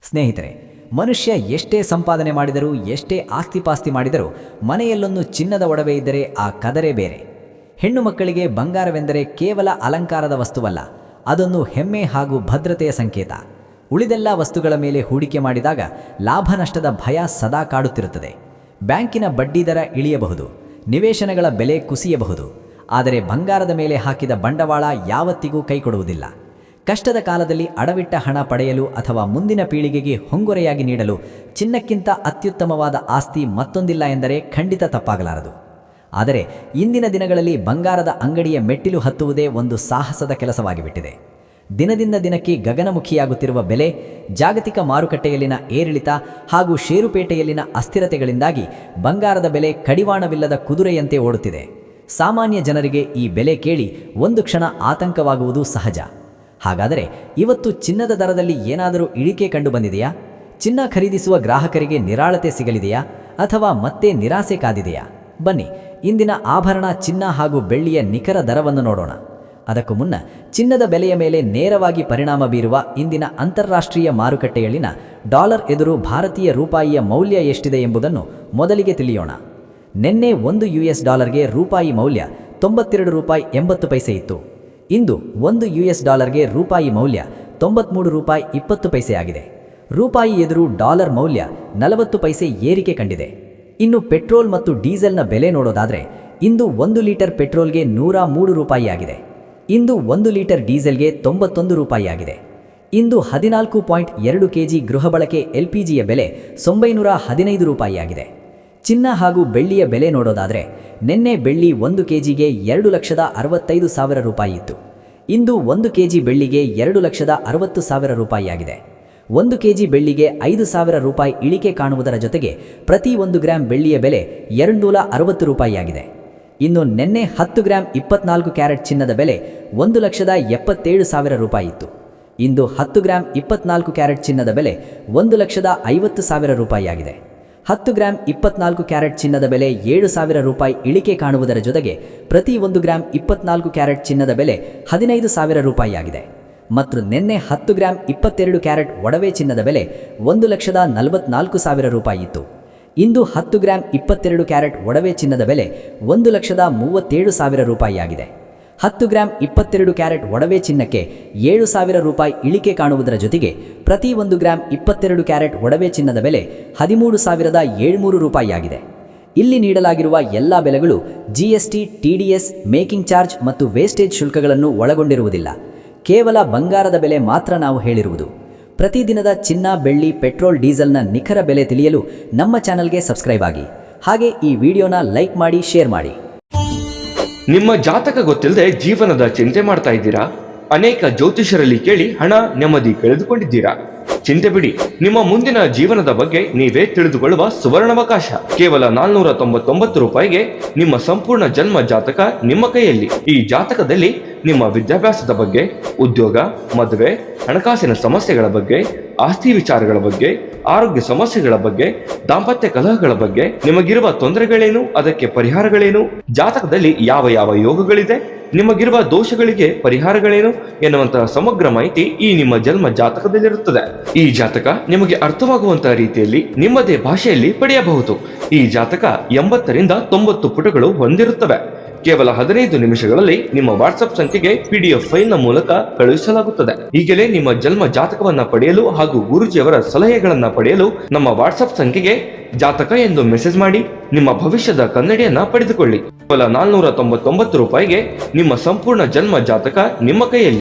ಸ್ನೇಹಿತರೆ, ಮನುಷ್ಯ ಎಷ್ಟೇ ಸಂಪಾದನೆ ಮಾಡಿದರೂ ಎಷ್ಟೇ ಆಸ್ತಿಪಾಸ್ತಿ ಮಾಡಿದರೂ ಮನೆಯಲ್ಲೊಂದು ಚಿನ್ನದ ಒಡವೆ ಇದ್ದರೆ ಆ ಕದರೇ ಬೇರೆ. ಹೆಣ್ಣು ಮಕ್ಕಳಿಗೆ ಬಂಗಾರವೆಂದರೆ ಕೇವಲ ಅಲಂಕಾರದ ವಸ್ತುವಲ್ಲ, ಅದೊಂದು ಹೆಮ್ಮೆ ಹಾಗೂ ಭದ್ರತೆಯ ಸಂಕೇತ. ಉಳಿದೆಲ್ಲ ವಸ್ತುಗಳ ಮೇಲೆ ಹೂಡಿಕೆ ಮಾಡಿದಾಗ ಲಾಭ ನಷ್ಟದ ಭಯ ಸದಾ ಕಾಡುತ್ತಿರುತ್ತದೆ. ಬ್ಯಾಂಕಿನ ಬಡ್ಡಿದರ ಇಳಿಯಬಹುದು, ನಿವೇಶನಗಳ ಬೆಲೆ ಕುಸಿಯಬಹುದು, ಆದರೆ ಬಂಗಾರದ ಮೇಲೆ ಹಾಕಿದ ಬಂಡವಾಳ ಯಾವತ್ತಿಗೂ ಕೈಕೊಡುವುದಿಲ್ಲ. ಕಷ್ಟದ ಕಾಲದಲ್ಲಿ ಅಡವಿಟ್ಟ ಹಣ ಪಡೆಯಲು ಅಥವಾ ಮುಂದಿನ ಪೀಳಿಗೆಗೆ ಹೊಂಗೊರೆಯಾಗಿ ನೀಡಲು ಚಿನ್ನಕ್ಕಿಂತ ಅತ್ಯುತ್ತಮವಾದ ಆಸ್ತಿ ಮತ್ತೊಂದಿಲ್ಲ ಎಂದರೆ ಖಂಡಿತ ತಪ್ಪಾಗಲಾರದು. ಆದರೆ ಇಂದಿನ ದಿನಗಳಲ್ಲಿ ಬಂಗಾರದ ಅಂಗಡಿಯ ಮೆಟ್ಟಿಲು ಹತ್ತುವುದೇ ಒಂದು ಸಾಹಸದ ಕೆಲಸವಾಗಿಬಿಟ್ಟಿದೆ. ದಿನದಿಂದ ದಿನಕ್ಕೆ ಗಗನಮುಖಿಯಾಗುತ್ತಿರುವ ಬೆಲೆ, ಜಾಗತಿಕ ಮಾರುಕಟ್ಟೆಯಲ್ಲಿನ ಏರಿಳಿತ ಹಾಗೂ ಷೇರುಪೇಟೆಯಲ್ಲಿನ ಅಸ್ಥಿರತೆಗಳಿಂದಾಗಿ ಬಂಗಾರದ ಬೆಲೆ ಕಡಿವಾಣವಿಲ್ಲದ ಕುದುರೆಯಂತೆ ಓಡುತ್ತಿದೆ. ಸಾಮಾನ್ಯ ಜನರಿಗೆ ಈ ಬೆಲೆ ಕೇಳಿ ಒಂದು ಕ್ಷಣ ಆತಂಕವಾಗುವುದು ಸಹಜ. ಹಾಗಾದರೆ ಇವತ್ತು ಚಿನ್ನದ ದರದಲ್ಲಿ ಏನಾದರೂ ಇಳಿಕೆ ಕಂಡು ಬಂದಿದೆಯಾ? ಚಿನ್ನ ಖರೀದಿಸುವ ಗ್ರಾಹಕರಿಗೆ ನಿರಾಳತೆ ಸಿಗಲಿದೆಯಾ ಅಥವಾ ಮತ್ತೆ ನಿರಾಸೆ ಕಾದಿದೆಯಾ? ಬನ್ನಿ, ಇಂದಿನ ಆಭರಣ, ಚಿನ್ನ ಹಾಗೂ ಬೆಳ್ಳಿಯ ನಿಖರ ದರವನ್ನು ನೋಡೋಣ. ಅದಕ್ಕೂ ಮುನ್ನ ಚಿನ್ನದ ಬೆಲೆಯ ಮೇಲೆ ನೇರವಾಗಿ ಪರಿಣಾಮ ಬೀರುವ ಇಂದಿನ ಅಂತಾರಾಷ್ಟ್ರೀಯ ಮಾರುಕಟ್ಟೆಯಲ್ಲಿನ ಡಾಲರ್ ಎದುರು ಭಾರತೀಯ ರೂಪಾಯಿಯ ಮೌಲ್ಯ ಎಷ್ಟಿದೆ ಎಂಬುದನ್ನು ಮೊದಲಿಗೆ ತಿಳಿಯೋಣ. ನಿನ್ನೆ $1 ರೂಪಾಯಿ ಮೌಲ್ಯ $92.80 ಇತ್ತು. ಇಂದು $1 ರೂಪಾಯಿ ಮೌಲ್ಯ $93.20 ಆಗಿದೆ. ರೂಪಾಯಿ ಎದುರು ಡಾಲರ್ ಮೌಲ್ಯ 40 ಪೈಸೆ ಏರಿಕೆ ಕಂಡಿದೆ. ಇನ್ನು ಪೆಟ್ರೋಲ್ ಮತ್ತು ಡೀಸೆಲ್ನ ಬೆಲೆ ನೋಡೋದಾದರೆ ಇಂದು 1 ಲೀಟರ್ ಪೆಟ್ರೋಲ್ಗೆ $103 ಆಗಿದೆ. ಇಂದು 1 ಲೀಟರ್ ಡೀಸೆಲ್ಗೆ $91 ಆಗಿದೆ. ಇಂದು 14.2 kg ಗೃಹ ಬಳಕೆ LPGಯ ಬೆಲೆ $915 ಆಗಿದೆ. ಚಿನ್ನ ಹಾಗೂ ಬೆಳ್ಳಿಯ ಬೆಲೆ ನೋಡೋದಾದರೆ ನಿನ್ನೆ ಬೆಳ್ಳಿ 1 kgಗೆ $2,65,000 ಇತ್ತು. ಇಂದು 1 kg ಬೆಳ್ಳಿಗೆ $2,60,000 ಆಗಿದೆ. 1 kg ಬೆಳ್ಳಿಗೆ $5,000 ಇಳಿಕೆ ಕಾಣುವುದರ ಜೊತೆಗೆ ಪ್ರತಿ 1 ಗ್ರಾಂ ಬೆಳ್ಳಿಯ ಬೆಲೆ $260 ಆಗಿದೆ. ಇನ್ನು ನಿನ್ನೆ 10 ಗ್ರಾಂ 24 ಕ್ಯಾರೆಟ್ ಚಿನ್ನದ ಬೆಲೆ $1,77,000 ಇತ್ತು. ಇಂದು 10 ಗ್ರಾಂ 24 ಕ್ಯಾರೆಟ್ ಚಿನ್ನದ ಬೆಲೆ $1,50,000 ಆಗಿದೆ. 10 ಗ್ರಾಂ 24 ಕ್ಯಾರೆಟ್ ಚಿನ್ನದ ಬೆಲೆ $7,000 ಇಳಿಕೆ ಕಾಣುವುದರ ಜೊತೆಗೆ ಪ್ರತಿ 1 ಗ್ರಾಂ 24 ಕ್ಯಾರೆಟ್ ಚಿನ್ನದ ಬೆಲೆ $15,000 ಆಗಿದೆ. ಮತ್ತು ನಿನ್ನೆ 10 ಗ್ರಾಂ 22 ಕ್ಯಾರೆಟ್ ಒಡವೆ ಚಿನ್ನದ ಬೆಲೆ $1,44,000 ಇತ್ತು. ಇಂದು 10 ಗ್ರಾಂ 22 ಕ್ಯಾರೆಟ್ ಒಡವೆ ಚಿನ್ನದ ಬೆಲೆ $1,37,000 ಆಗಿದೆ. 10 ಗ್ರಾಂ 22 ಕ್ಯಾರೆಟ್ ಒಡವೆ ಚಿನ್ನಕ್ಕೆ $7,000 ಇಳಿಕೆ ಕಾಣುವುದರ ಜೊತೆಗೆ ಪ್ರತಿ 1 ಗ್ರಾಂ 22 ಕ್ಯಾರೆಟ್ ಒಡವೆ ಚಿನ್ನದ ಬೆಲೆ $13,700 ಆಗಿದೆ. ಇಲ್ಲಿ ನೀಡಲಾಗಿರುವ ಎಲ್ಲ ಬೆಲೆಗಳು GST, TDS, ಮೇಕಿಂಗ್ ಚಾರ್ಜ್ ಮತ್ತು ವೇಸ್ಟೇಜ್ ಶುಲ್ಕಗಳನ್ನು ಒಳಗೊಂಡಿರುವುದಿಲ್ಲ. ಕೇವಲ ಬಂಗಾರದ ಬೆಲೆ ಮಾತ್ರ ನಾವು ಹೇಳಿರುವುದು. ಪ್ರತಿದಿನದ ಚಿನ್ನ, ಬೆಳ್ಳಿ, ಪೆಟ್ರೋಲ್, ಡೀಸೆಲ್ನ ನಿಖರ ಬೆಲೆ ತಿಳಿಯಲು ನಮ್ಮ ಚಾನಲ್ಗೆ ಸಬ್ಸ್ಕ್ರೈಬ್ ಆಗಿ. ಹಾಗೆ ಈ ವಿಡಿಯೋನ ಲೈಕ್ ಮಾಡಿ, ಶೇರ್ ಮಾಡಿ. ನಿಮ್ಮ ಜಾತಕ ಗೊತ್ತಿಲ್ಲದೆ ಜೀವನದ ಚಿಂತೆ ಮಾಡ್ತಾ ಇದ್ದೀರಾ? ಅನೇಕ ಜ್ಯೋತಿಷರಲ್ಲಿ ಕೇಳಿ ಹಣ, ನೆಮ್ಮದಿ ಕಳೆದುಕೊಂಡಿದ್ದೀರಾ? ಚಿಂತೆ ಬಿಡಿ, ನಿಮ್ಮ ಮುಂದಿನ ಜೀವನದ ಬಗ್ಗೆ ನೀವೇ ತಿಳಿದುಕೊಳ್ಳುವ ಸುವರ್ಣಾವಕಾಶ. ಕೇವಲ $499 ನಿಮ್ಮ ಸಂಪೂರ್ಣ ಜನ್ಮ ಜಾತಕ ನಿಮ್ಮ ಕೈಯಲ್ಲಿ. ಈ ಜಾತಕದಲ್ಲಿ ನಿಮ್ಮ ವಿದ್ಯಾಭ್ಯಾಸದ ಬಗ್ಗೆ, ಉದ್ಯೋಗ, ಮದುವೆ, ಹಣಕಾಸಿನ ಸಮಸ್ಯೆಗಳ ಬಗ್ಗೆ, ಆಸ್ತಿ ವಿಚಾರಗಳ ಬಗ್ಗೆ, ಆರೋಗ್ಯ ಸಮಸ್ಯೆಗಳ ಬಗ್ಗೆ, ದಾಂಪತ್ಯ ಕಲಹಗಳ ಬಗ್ಗೆ, ನಿಮಗಿರುವ ತೊಂದರೆಗಳೇನು, ಅದಕ್ಕೆ ಪರಿಹಾರಗಳೇನು, ಜಾತಕದಲ್ಲಿ ಯಾವ ಯಾವ ಯೋಗಗಳಿದೆ, ನಿಮಗಿರುವ ದೋಷಗಳಿಗೆ ಪರಿಹಾರಗಳೇನು ಎನ್ನುವಂತಹ ಸಮಗ್ರ ಮಾಹಿತಿ ಈ ನಿಮ್ಮ ಜನ್ಮ ಜಾತಕದಲ್ಲಿರುತ್ತದೆ. ಈ ಜಾತಕ ನಿಮಗೆ ಅರ್ಥವಾಗುವಂತಹ ರೀತಿಯಲ್ಲಿ ನಿಮ್ಮದೇ ಭಾಷೆಯಲ್ಲಿ ಪಡೆಯಬಹುದು. ಈ ಜಾತಕ 80 ರಿಂದ 90 ಪುಟಗಳು ಹೊಂದಿರುತ್ತವೆ. ಕೇವಲ 15 ನಿಮಿಷಗಳಲ್ಲಿ ನಿಮ್ಮ ವಾಟ್ಸ್ಆಪ್ ಸಂಖ್ಯೆಗೆ PDF ಫೈಲ್ ನ ಮೂಲಕ ಕಳುಹಿಸಲಾಗುತ್ತದೆ. ಈಗಲೇ ನಿಮ್ಮ ಜನ್ಮ ಜಾತಕವನ್ನ ಪಡೆಯಲು ಹಾಗೂ ಗುರುಜಿಯವರ ಸಲಹೆಗಳನ್ನ ಪಡೆಯಲು ನಮ್ಮ ವಾಟ್ಸ್ಆಪ್ ಸಂಖ್ಯೆಗೆ ಜಾತಕ ಎಂದು ಮೆಸೇಜ್ ಮಾಡಿ ನಿಮ್ಮ ಭವಿಷ್ಯದ ಕನ್ನಡಿಯನ್ನ ಪಡೆದುಕೊಳ್ಳಿ. ಕೇವಲ $499 ನಿಮ್ಮ ಸಂಪೂರ್ಣ ಜನ್ಮ ಜಾತಕ ನಿಮ್ಮ ಕೈಯಲ್ಲಿ.